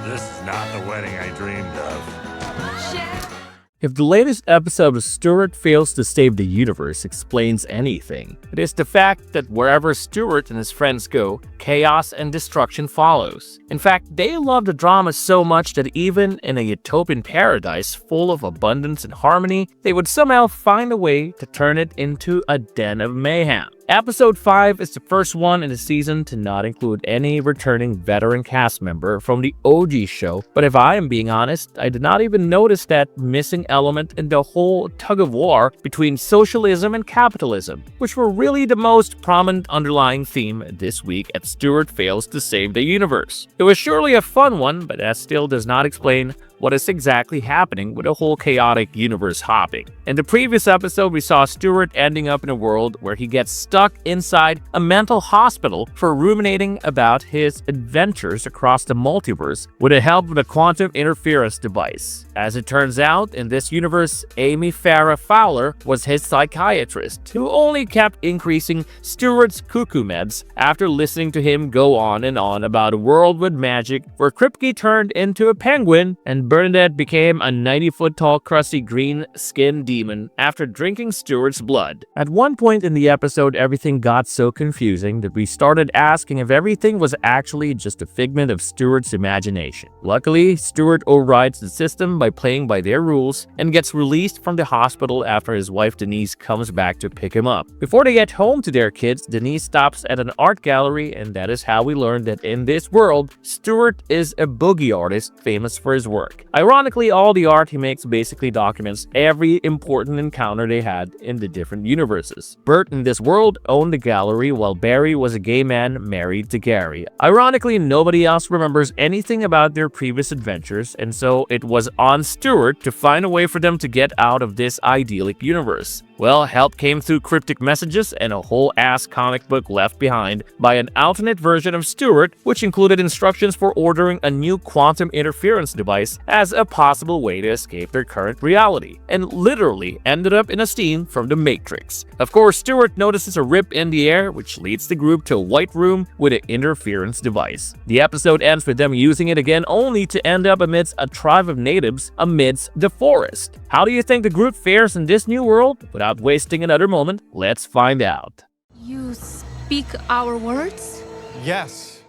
This is not the wedding I dreamed of. If the latest episode of Stuart Fails to Save the Universe explains anything, it is the fact that wherever Stuart and his friends go, chaos and destruction follows. In fact, they love the drama so much that even in a utopian paradise full of abundance and harmony, they would somehow find a way to turn it into a den of mayhem. Episode 5 is the first one in the season to not include any returning veteran cast member from the OG show, but if I am being honest, I did not even notice that missing element in the whole tug-of-war between socialism and capitalism, which were really the most prominent underlying theme this week at Stuart Fails to Save the Universe. It was surely a fun one, but that still does not explain what is exactly happening with the whole chaotic universe hopping. In the previous episode, we saw Stuart ending up in a world where he gets stuck inside a mental hospital for ruminating about his adventures across the multiverse with the help of a quantum interference device. As it turns out, in this universe, Amy Farrah Fowler was his psychiatrist, who only kept increasing Stuart's cuckoo meds after listening to him go on and on about a world with magic where Kripke turned into a penguin and Bernadette became a 90-foot-tall crusty green-skinned demon after drinking Stuart's blood. At one point in the episode, everything got so confusing that we started asking if everything was actually just a figment of Stuart's imagination. Luckily, Stuart overrides the system by playing by their rules and gets released from the hospital after his wife Denise comes back to pick him up. Before they get home to their kids, Denise stops at an art gallery, and that is how we learn that in this world, Stuart is a boogie artist famous for his work. Ironically, all the art he makes basically documents every important encounter they had in the different universes. Bert in this world owned the gallery, while Barry was a gay man married to Gary. Ironically, nobody else remembers anything about their previous adventures, and so it was on Stuart to find a way for them to get out of this idyllic universe. Well, help came through cryptic messages and a whole-ass comic book left behind by an alternate version of Stuart, which included instructions for ordering a new quantum interference device as a possible way to escape their current reality, and literally ended up in a scene from The Matrix. Of course, Stuart notices a rip in the air, which leads the group to a white room with an interference device. The episode ends with them using it again, only to end up amidst a tribe of natives amidst the forest. How do you think the group fares in this new world? Without wasting another moment, let's find out. You speak our words? Yes.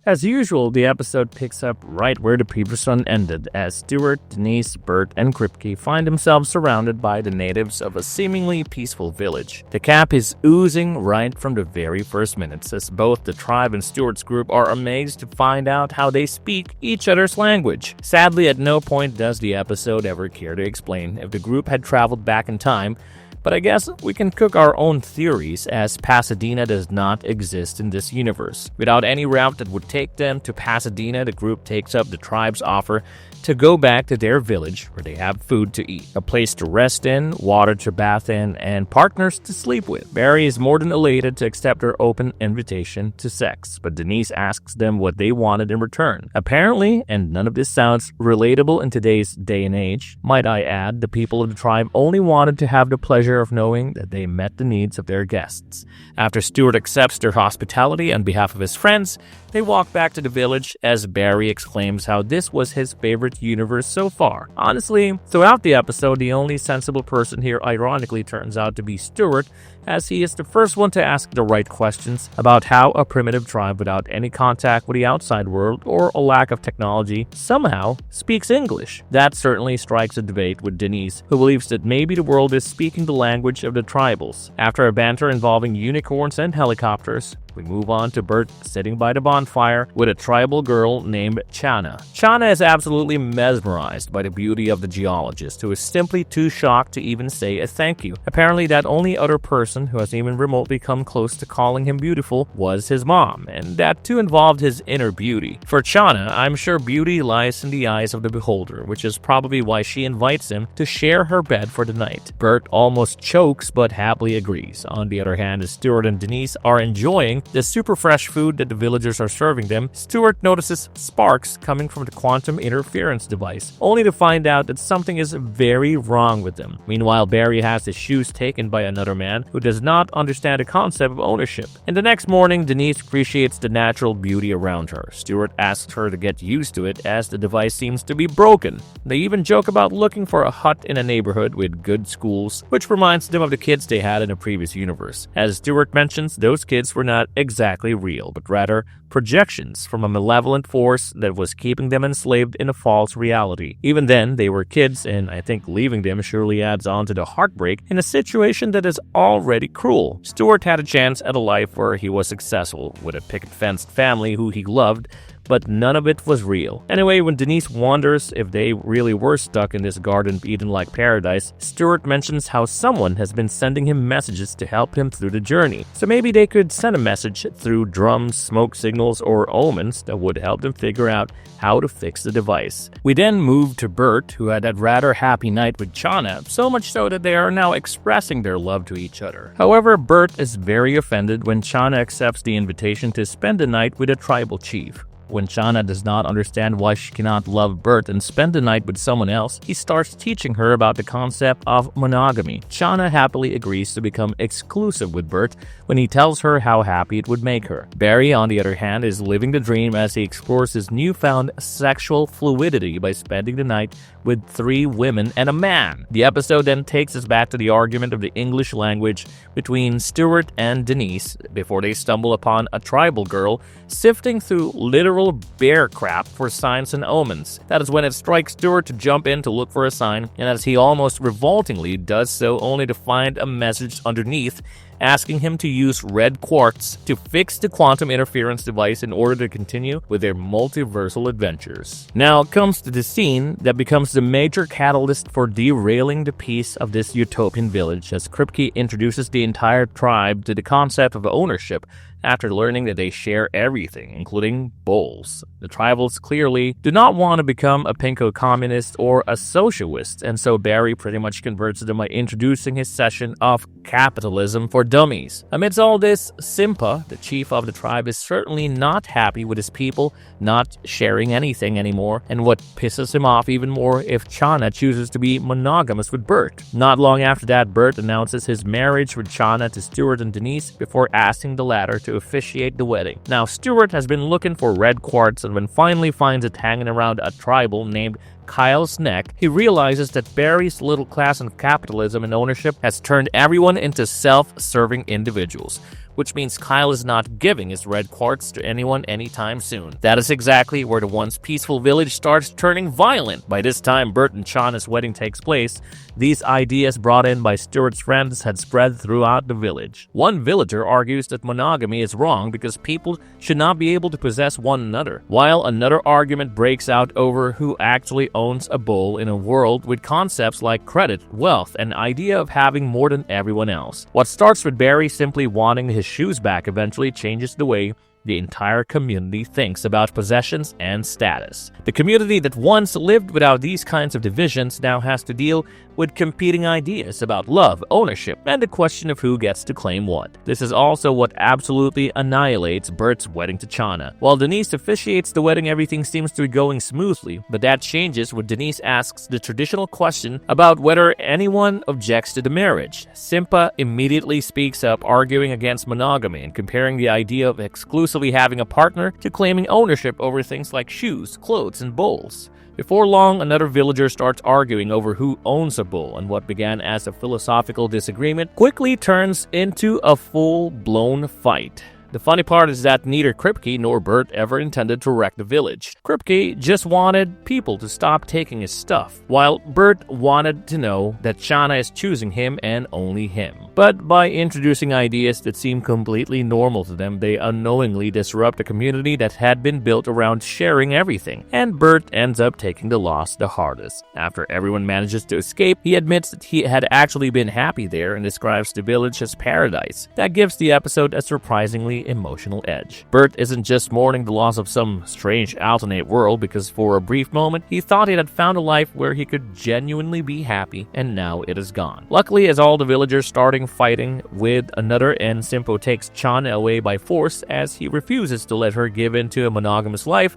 As usual, the episode picks up right where the previous one ended, as Stuart, Denise, Bert, and Kripke find themselves surrounded by the natives of a seemingly peaceful village. The cap is oozing right from the very first minutes, as both the tribe and Stuart's group are amazed to find out how they speak each other's language. Sadly, at no point does the episode ever care to explain if the group had traveled back in time, but I guess we can cook our own theories, as Pasadena does not exist in this universe. Without any route that would take them to Pasadena, the group takes up the tribe's offer to go back to their village where they have food to eat, a place to rest in, water to bath in, and partners to sleep with. Barry is more than elated to accept their open invitation to sex, but Denise asks them what they wanted in return. Apparently, and none of this sounds relatable in today's day and age, might I add, the people of the tribe only wanted to have the pleasure of knowing that they met the needs of their guests. After Stuart accepts their hospitality on behalf of his friends, they walk back to the village as Barry exclaims how this was his favorite universe so far. Honestly, throughout the episode, the only sensible person here ironically turns out to be Stuart, as he is the first one to ask the right questions about how a primitive tribe without any contact with the outside world or a lack of technology somehow speaks English. That certainly strikes a debate with Denise, who believes that maybe the world is speaking the language of the tribals. After a banter involving unicorns and helicopters, we move on to Bert sitting by the bonfire with a tribal girl named Chana. Chana is absolutely mesmerized by the beauty of the geologist, who is simply too shocked to even say a thank you. Apparently, that only other person who has even remotely come close to calling him beautiful was his mom, and that too involved his inner beauty. For Chana, I'm sure beauty lies in the eyes of the beholder, which is probably why she invites him to share her bed for the night. Bert almost chokes but happily agrees. On the other hand, Stuart and Denise are enjoying the super fresh food that the villagers are serving them, Stuart notices sparks coming from the quantum interference device, only to find out that something is very wrong with them. Meanwhile, Barry has his shoes taken by another man who does not understand the concept of ownership. And the next morning, Denise appreciates the natural beauty around her. Stuart asks her to get used to it as the device seems to be broken. They even joke about looking for a hut in a neighborhood with good schools, which reminds them of the kids they had in a previous universe. As Stuart mentions, those kids were not exactly real, but rather projections from a malevolent force that was keeping them enslaved in a false reality. Even then, they were kids, and I think leaving them surely adds on to the heartbreak in a situation that is already cruel. Stuart had a chance at a life where he was successful, with a picket-fenced family who he loved, but none of it was real. Anyway, when Denise wonders if they really were stuck in this Garden of Eden-like paradise, Stuart mentions how someone has been sending him messages to help him through the journey. So maybe they could send a message through drums, smoke signals, or omens that would help them figure out how to fix the device. We then move to Bert, who had a rather happy night with Chana, so much so that they are now expressing their love to each other. However, Bert is very offended when Chana accepts the invitation to spend the night with a tribal chief. When Chana does not understand why she cannot love Bert and spend the night with someone else, he starts teaching her about the concept of monogamy. Chana happily agrees to become exclusive with Bert when he tells her how happy it would make her. Barry, on the other hand, is living the dream as he explores his newfound sexual fluidity by spending the night with 3 women and a man. The episode then takes us back to the argument of the English language between Stuart and Denise before they stumble upon a tribal girl sifting through literal bear crap for signs and omens. That is when it strikes Stuart to jump in to look for a sign, and as he almost revoltingly does so only to find a message underneath asking him to use red quartz to fix the quantum interference device in order to continue with their multiversal adventures. Now comes to the scene that becomes the major catalyst for derailing the peace of this utopian village, as Kripke introduces the entire tribe to the concept of ownership after learning that they share everything, including bowls. The tribals clearly do not want to become a pinko communist or a socialist, and so Barry pretty much converts them by introducing his session of capitalism for dummies. Amidst all this, Simpa, the chief of the tribe, is certainly not happy with his people not sharing anything anymore, and what pisses him off even more if Chana chooses to be monogamous with Bert. Not long after that, Bert announces his marriage with Chana to Stuart and Denise before asking the latter to officiate the wedding. Now, Stuart has been looking for red quartz, and when finally finds it hanging around a tribal named Kyle's neck, he realizes that Barry's little class of capitalism and ownership has turned everyone into self-serving individuals, which means Kyle is not giving his red quartz to anyone anytime soon. That is exactly where the once peaceful village starts turning violent. By this time, Bert and Chana's wedding takes place. These ideas brought in by Stuart's friends had spread throughout the village. One villager argues that monogamy is wrong because people should not be able to possess one another, while another argument breaks out over who actually owns a bowl in a world with concepts like credit, wealth, and idea of having more than everyone else. What starts with Barry simply wanting his shoes back eventually changes the way the entire community thinks about possessions and status. The community that once lived without these kinds of divisions now has to deal with competing ideas about love, ownership, and the question of who gets to claim what. This is also what absolutely annihilates Bert's wedding to Chana. While Denise officiates the wedding, everything seems to be going smoothly, but that changes when Denise asks the traditional question about whether anyone objects to the marriage. Simpa immediately speaks up, arguing against monogamy and comparing the idea of exclusively having a partner to claiming ownership over things like shoes, clothes, and bowls. Before long, another villager starts arguing over who owns a bowl, and what began as a philosophical disagreement quickly turns into a full-blown fight. The funny part is that neither Kripke nor Bert ever intended to wreck the village. Kripke just wanted people to stop taking his stuff, while Bert wanted to know that Chana is choosing him and only him. But by introducing ideas that seem completely normal to them, they unknowingly disrupt a community that had been built around sharing everything, and Bert ends up taking the loss the hardest. After everyone manages to escape, he admits that he had actually been happy there and describes the village as paradise. That gives the episode a surprisingly the emotional edge. Bert isn't just mourning the loss of some strange alternate world because for a brief moment he thought he had found a life where he could genuinely be happy, and now it is gone. Luckily, as all the villagers starting fighting with another, and Simpo takes Chan away by force as he refuses to let her give in to a monogamous life,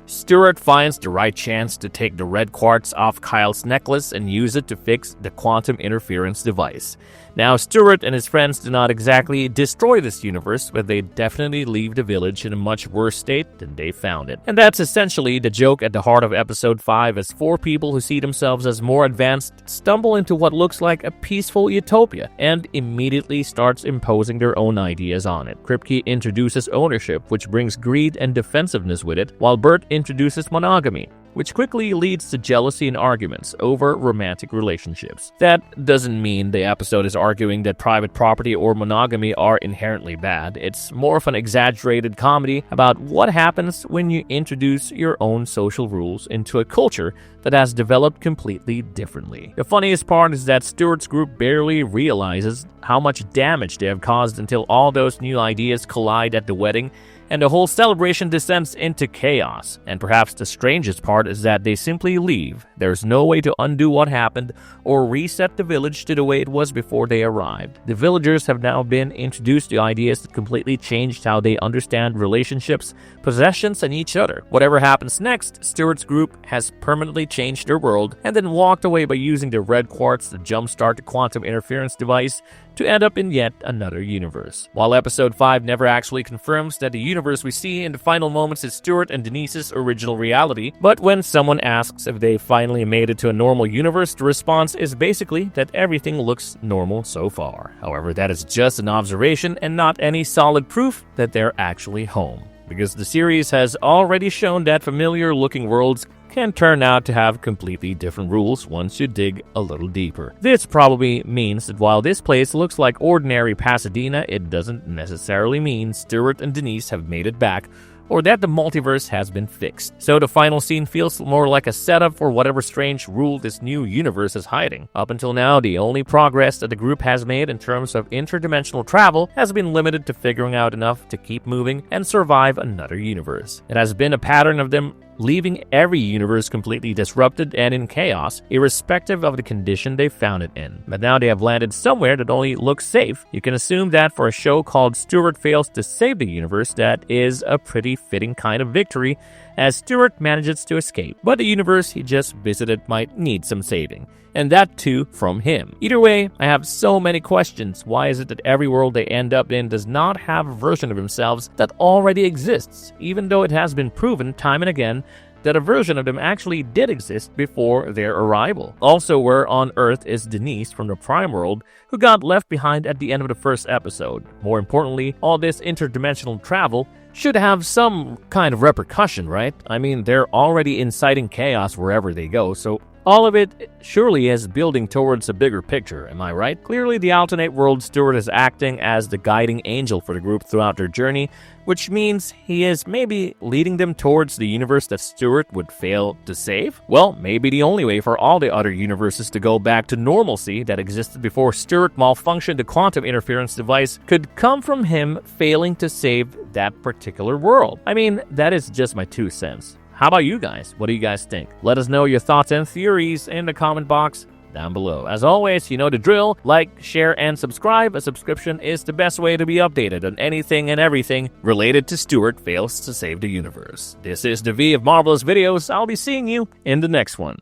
Stuart finds the right chance to take the red quartz off Kyle's necklace and use it to fix the quantum interference device. Now, Stuart and his friends do not exactly destroy this universe, but they definitely leave the village in a much worse state than they found it. And that's essentially the joke at the heart of episode 5, as 4 people who see themselves as more advanced stumble into what looks like a peaceful utopia and immediately starts imposing their own ideas on it. Kripke introduces ownership, which brings greed and defensiveness with it, while Bert introduces monogamy, which quickly leads to jealousy and arguments over romantic relationships. That doesn't mean the episode is arguing that private property or monogamy are inherently bad. It's more of an exaggerated comedy about what happens when you introduce your own social rules into a culture that has developed completely differently. The funniest part is that Stuart's group barely realizes how much damage they have caused until all those new ideas collide at the wedding and the whole celebration descends into chaos. And perhaps the strangest part is that they simply leave. There's no way to undo what happened or reset the village to the way it was before they arrived. The villagers have now been introduced to ideas that completely changed how they understand relationships, possessions, and each other. Whatever happens next, Stuart's group has permanently changed their world and then walked away by using the red quartz to jumpstart the quantum interference device to end up in yet another universe. While episode 5 never actually confirms that the universe we see in the final moments is Stuart and Denise's original reality, but when someone asks if they finally made it to a normal universe, the response is basically that everything looks normal so far. However, that is just an observation and not any solid proof that they're actually home, because the series has already shown that familiar-looking worlds can turn out to have completely different rules once you dig a little deeper. This probably means that while this place looks like ordinary Pasadena, it doesn't necessarily mean Stuart and Denise have made it back, or that the multiverse has been fixed. So the final scene feels more like a setup for whatever strange rule this new universe is hiding. Up until now, the only progress that the group has made in terms of interdimensional travel has been limited to figuring out enough to keep moving and survive another universe. It has been a pattern of them leaving every universe completely disrupted and in chaos, irrespective of the condition they found it in. But now they have landed somewhere that only looks safe. You can assume that for a show called Stuart Fails to Save the Universe, that is a pretty fitting kind of victory, as Stuart manages to escape. But the universe he just visited might need some saving, and that too from him. Either way, I have so many questions. Why is it that every world they end up in does not have a version of themselves that already exists, even though it has been proven time and again that a version of them actually did exist before their arrival? Also, where on Earth is Denise from the Prime World, who got left behind at the end of the first episode? More importantly, all this interdimensional travel should have some kind of repercussion, right? I mean, they're already inciting chaos wherever they go, so all of it surely is building towards a bigger picture, am I right? Clearly, the alternate world Stuart is acting as the guiding angel for the group throughout their journey, which means he is maybe leading them towards the universe that Stuart would fail to save? Well, maybe the only way for all the other universes to go back to normalcy that existed before Stuart malfunctioned the quantum interference device could come from him failing to save that particular world. I mean, that is just my 2 cents. How about you guys? What do you guys think? Let us know your thoughts and theories in the comment box down below. As always, you know the drill. Like, share, and subscribe. A subscription is the best way to be updated on anything and everything related to Stuart Fails to Save the Universe. This is the V of Marvelous Videos. I'll be seeing you in the next one.